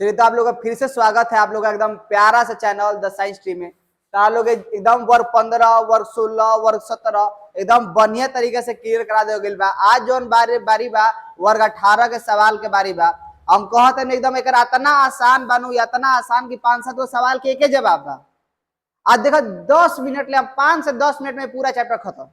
चलिए, तो आप लोग का फिर से स्वागत है आप लोग का एकदम प्यारा सा चैनल द साइंस ट्री में। तो आप लोग एकदम वर्ग 15 वर्ग 16 वर्ग 17 एकदम बढ़िया तरीके से क्लियर करा दे बा। आज जो बारी बा वर्ग 18 के सवाल के बारी बा। हम कहते हैं एकदम एक इतना आसान बनू, इतना आसान की 5-7 गो सवाल के एक जवाब बा। आज देखो 10 मिनट ले 5 से 10 मिनट में पूरा चैप्टर खत्म।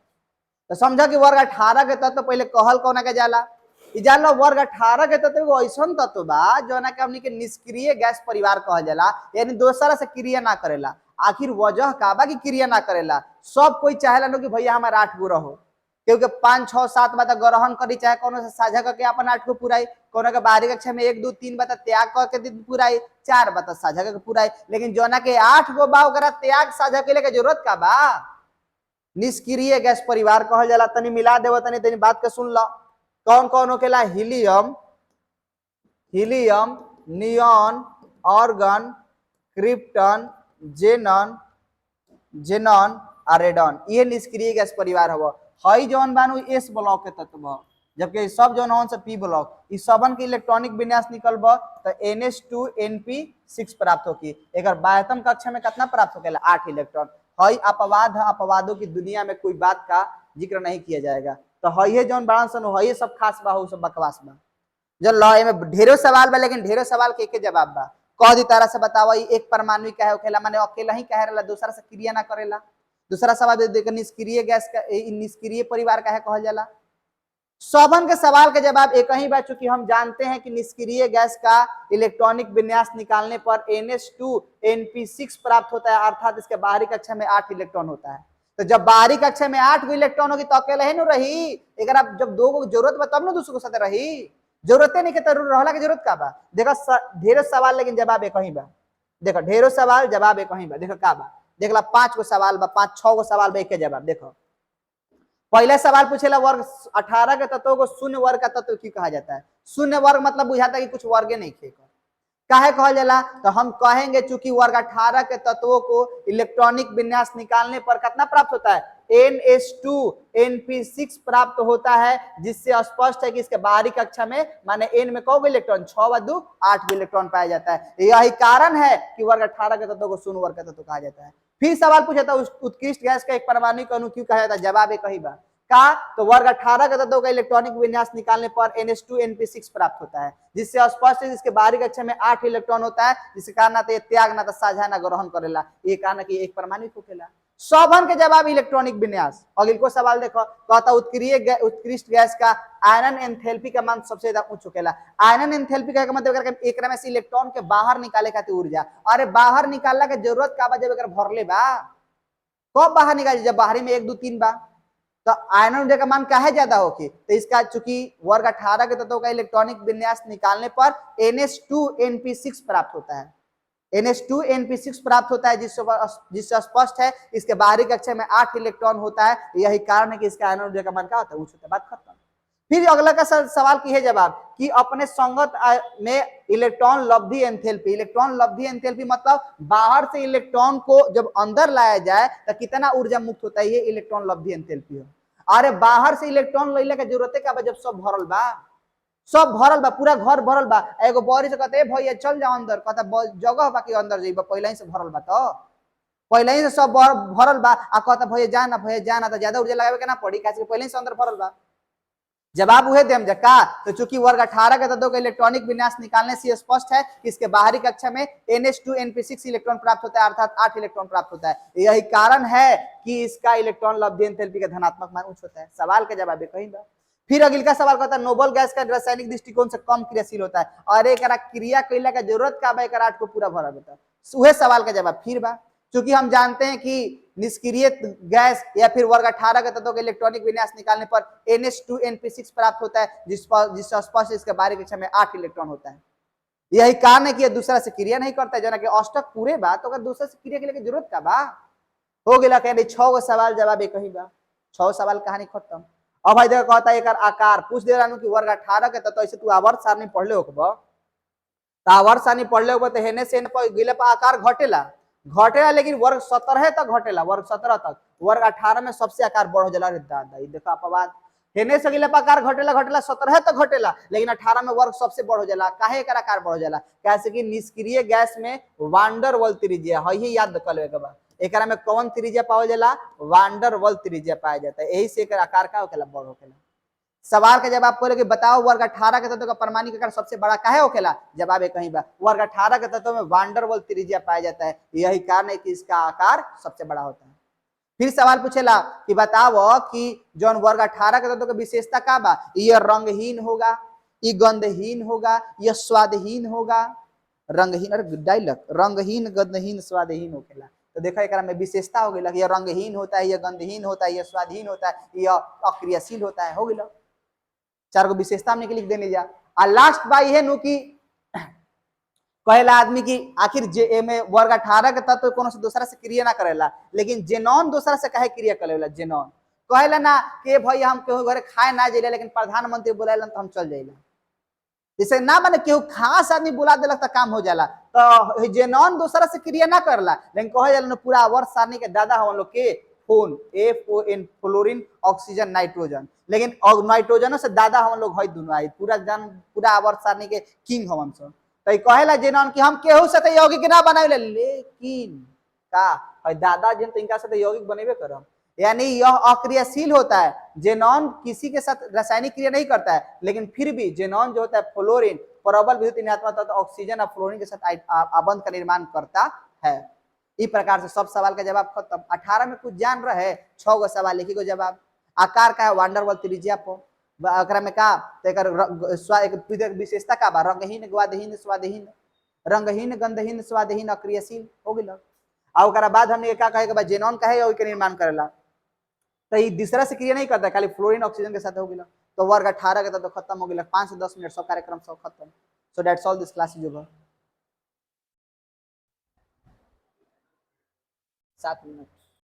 तो समझा कि वर्ग 18 के तत्व पहले कहल कौन के जाला। जान लो वर्ग 18 के तत्व ऐसा तत्व बा जो ना हमनी के निष्क्रिय गैस परिवार कहल जाला, यानी दूसरा से क्रिया ना करेला। आखिर वजह का बा कि क्रिया ना करेला। सब कोई चाहेला नो कि भैया हमारा 8 गो रहो, क्योंकि 5 6 7 बात ग्रहण करी, चाहे कोनो से साझा करके अपन 8 को पुराई, कोनो के बाहरी कक्षा में 1 2 3 बात त्याग करके पुराई, 4 बात साझा करके पुराई। लेकिन जोना के 8 गो बा ओकरा त्याग साझा के लेके जरूरत का बा। निष्क्रिय गैस परिवार कहल जाला। तनी मिला देव, तनी तनी बात के सुन लो। कौन कौन होकेला? Helium, helium, neon, argon, krypton, xenon, xenon और रेडन। ये निष्क्रिय गैस परिवार हवा। हई जौन बानू एस ब्लॉक के तत्व ह, जबकि सब जौन हवन से पी ब्लॉक। इस सबन के इलेक्ट्रॉनिक विन्यास निकलब तो NH2NP6 प्राप्त होगी। एक बाह्यतम कक्षा में कितना प्राप्त होकेला? 8 इलेक्ट्रॉन। हई अपवाद है, अपवादों की दुनिया में कोई बात का जिक्र नहीं किया जाएगा। तो हई जौन बड़ा सन हई सब खास बा, सब बकवास बा। जो लॉ में ढेरों सवाल बा, लेकिन ढेरों सवाल के एक जवाब बा। कह दी तारा से बतावा एक परमाणु कहे होखेला, माने अकेला ही कहे रहला, दूसरा से क्रिया ना करेला। दूसरा सवाल देखो निष्क्रिय गैस का निष्क्रिय परिवार काहे कहल जाला। सबन के सवाल के जवाब एक ही बा। चूंकि हम जानते हैं कि निष्क्रिय गैस का इलेक्ट्रॉनिक विन्यास निकालने पर NH2NP6 प्राप्त होता है, अर्थात इसके बाहरी कक्षा में 8 इलेक्ट्रॉन होता है। तो जब बाहरी कक्षा में 8 गो इलेक्ट्रॉन होगी तो अकेले ही न रही। अगर आप जब 2 गो जरूरत बा तब न दूसरे को साथ रही। जरूरते नहीं के रहला की जरूरत का बा। देखो ढेरों सवाल लेकिन जवाब एक ही बा। देखो ढेरों सवाल जवाब एक ही बा। देखो का बा, देखला 5 गो सवाल बा, 5 6 गो सवाल बा, एक जवाब। देखो पहले सवाल पूछेला वर्ग 18 के तत्वों को शून्य वर्ग का तत्व क्यों कहा जाता है। शून्य वर्ग मतलब बुझाता है कि कुछ वर्गे नहीं थे। काहे कहल जाला? तो हम कहेंगे चूंकि वर्ग 18 के तत्वों को इलेक्ट्रॉनिक विन्यास निकालने पर कितना प्राप्त होता है? NH2NP6 प्राप्त होता है, जिससे स्पष्ट है कि इसके बाहरी कक्षा में माने N में कौ इलेक्ट्रॉन? 6 व 2 8 इलेक्ट्रॉन पाया जाता है। यही कारण है कि वर्ग 18 के तत्वों को शून्य वर्ग का तत्व कहा जाता है। फिर सवाल पूछा था उत्कृष्ट गैस का एक परमाणु अणु क्यों कहा जाता है? जवाब एक ही बा का। तो वर्ग 18 के तत्वों का इलेक्ट्रॉनिक विन्यास निकालने पर NH2NP6 प्राप्त होता है, जिससे स्पष्ट है इसके बाहरी कक्षा में 8 इलेक्ट्रॉन होता है, जिसके कारण ना तो ये त्याग ना तो साझा ना ग्रहण करेला। ये कारण कि एक परमाणु होखेला। सबन के जवाब इलेक्ट्रॉनिक विन्यास। अगले को सवाल देखो, कहता उत्कृष्ट गैस का आयनन एंथैल्पी का मान सबसे ज्यादा उच्च होखेला। आयनन एंथैल्पी का मतलब एक में से इलेक्ट्रॉन के बाहर निकाले खातिर ऊर्जा। अरे बाहर निकालना के जरूरत का बा जब एक भरले बा? कब बाहर निकाले? जब बाहरी में 1 2 3 बा। तो आयनन ऊर्जा का मान काहे ज्यादा होगी? तो इसका चूंकि वर्ग 18 के तत्वों का इलेक्ट्रॉनिक विन्यास निकालने पर NH2NP6 प्राप्त होता है। NH2NP6 प्राप्त होता है, जिससे स्पष्ट है इसके बाहरी कक्षा में 8 इलेक्ट्रॉन होता है। यही कारण है कि इसका आयनन ऊर्जा का मान क्या होता है? उच्च होता है। बात खत्म। फिर अगला का सवाल की है जवाब कि अपने संगत में इलेक्ट्रॉन लब्धि एंथैल्पी। इलेक्ट्रॉन लब्धि एंथैल्पी मतलब बाहर से इलेक्ट्रॉन को जब अंदर लाया जाए तो कितना ऊर्जा मुक्त होता है, ये इलेक्ट्रॉन लब्धि एंथैल्पी है। अरे बाहर से इलेक्ट्रॉन ले के जरूरत है का? जब सब भरल बा, सब भरल बा, पूरा घर भरल बा। एगो बौरी से कहते भैया चल जाओ अंदर, कहता जगह बाकी अंदर जाइबा, पहले ही से भरल बा। तो पहले ही से सब भरल बा आ कहता भैया जाना तो ज्यादा ऊर्जा लगावे के ना पड़ी, काहे पहले ही से अंदर भरल बा। जवाब उहे देम जका। तो चूंकि वर्ग 18 के तत्वों का इलेक्ट्रॉनिक विन्यास निकालने से स्पष्ट है कि इसके बाहरी कक्षा में NH2NP6 इलेक्ट्रॉन प्राप्त होता है, अर्थात 8 इलेक्ट्रॉन प्राप्त होता है। यही कारण है कि इसका इलेक्ट्रॉन लब्धि एंथैल्पी का धनात्मक मान उच्च होता है। सवाल का जवाब कहीं बा। फिर अगले का सवाल कहता है नोबल गैस का रासायनिक दृष्टिकोण से कम क्रियाशील होता है और एक क्रिया कैला का जरूरत का बा? 8 को पूरा भरा होता है। वह सवाल का जवाब फिर बा। चूंकि हम जानते हैं कि निष्क्रिय गैस या फिर वर्ग 18 के तत्वों के इलेक्ट्रॉनिक विन्यास निकालने पर NH2NP6 प्राप्त होता है, जिससे स्पष्ट इसके बाहरी कक्षा में 8 इलेक्ट्रॉन होता है। यही कारण है कि यह दूसरा से क्रिया नहीं करता है, जो ना कि अष्टक पूरे बा तो अगर दूसरा से क्रिया के लिए जरूरत का बा। हो गया कहने 6 गो सवाल जवाब एक ही बा। 6 सवाल कहानी खत्म। अब भाई देखो कहता है एक आकार पूछ दे रहा कि वर्ग 18 के तत्व ऐसे तू आवर्त सारणी पढ़ले होबो, तो आवर्त सारणी पढ़ले होबो तो हेने से गिले पर आकार घटेला, लेकिन वर्ग 17 तक घटेला, वर्ग 17 तक। वर्ग 18 में सबसे आकार बढ़ जाला। दादा देखो अपवाद। हेने से अगले आकार घटेला घटेला 17 तो घटेला, लेकिन 18 में वर्ग सबसे बड़ हो जाला। काहे एकर आकार बढ़ जाला? कैसे कि निष्क्रिय गैस में वांडर वाल त्रिज्या है, ही याद कर लेवे के बा। एकरा में कौन त्रिज्या पावल जाला? वांडर वाल त्रिज्या पाया जाता है, यही से एकर आकार का होखेला? बड़ होखेला। सवाल का जवाब बोले कि बताओ वर्ग 18 के तत्व का परमाणु आकार सबसे बड़ा काहे होखेला? जवाब एक कहीं बा, वर्ग 18 के तत्व में वांडर वाल त्रिज्या पाया जाता है, यही कारण है कि इसका आकार सबसे बड़ा होता है। फिर सवाल पूछेला कि बताओ कि जौन वर्ग 18 के तत्व का विशेषता का बा? ये रंगहीन होगा, ये गंधहीन होगा, ये स्वादहीन होगा। रंगहीन, अरे डायलॉग, रंगहीन गंधहीन स्वादहीन होखेला। तो देखो एक में विशेषता हो गई, ये रंगहीन होता है, ये गंधहीन होता है, ये स्वादहीन होता है, ये अक्रियाशील होता है। हो गई 4 गो विशेषता हमने के लिख देने जा। आ लास्ट बा ये नु कि कहेला आदमी की आखिर जे में वर्ग 18 के तत्व कोनो से दूसरा से क्रिया ना करेला, लेकिन जेनॉन दूसरा से काहे क्रिया करेला? जेनॉन कहेला ना कि भाई हम केहू घरे खाए ना जाइला, लेकिन प्रधानमंत्री बुलाइलन तो हम चल जाइला। जैसे ना माने केहू खास आदमी बुला देलक तो काम हो जाला। तो जेनॉन दूसरा से क्रिया ना करला, लेकिन कहे जाला पूरा आवर्त सारणी के दादा हम लोग के phone, FON, fluorine, oxygen, nitrogen. लेकिन नाइट्रोजन से दादा हम लोग है दोनों आई, पूरा आवर्त सारणी के किंग हम सब। तो कहेला जेनॉन कि हम केहू से तो यौगिक ना बनावे, लेकिन का है दादा जिन तो इनका से तो यौगिक बनेबे करम। यानी यह अक्रियाशील होता है। जेनॉन किसी के साथ रासायनिक क्रिया नहीं करता है, लेकिन फिर भी जेनॉन जो होता है फ्लोरीन प्रबल विद्युत ऋणात्मक तत्व ऑक्सीजन और फ्लोरीन के साथ आबंध का निर्माण करता है। इस प्रकार से सब सवाल का जवाब खत्म। 18 में कुछ जान रहे, 6 गो सवाल, लिखी गो जवाब। आकार का है वांडर वाल त्रिज्या पर, में का तो विशेषता का बा? रंगहीन गंधहीन स्वादहीन, रंगहीन गंधहीन स्वादहीन अक्रियाशील। हो गई। और बाद हमने क्या कहे के जेनॉन कहे और के निर्माण करेला, तो ये दूसरा से क्रिया नहीं करता, खाली फ्लोरीन ऑक्सीजन के साथ हो गया। तो वर्ग 18 के तो खत्म हो गया। 5 से 10 मिनट सब कार्यक्रम सब खत्म। So that's all this class is over. 7 minute.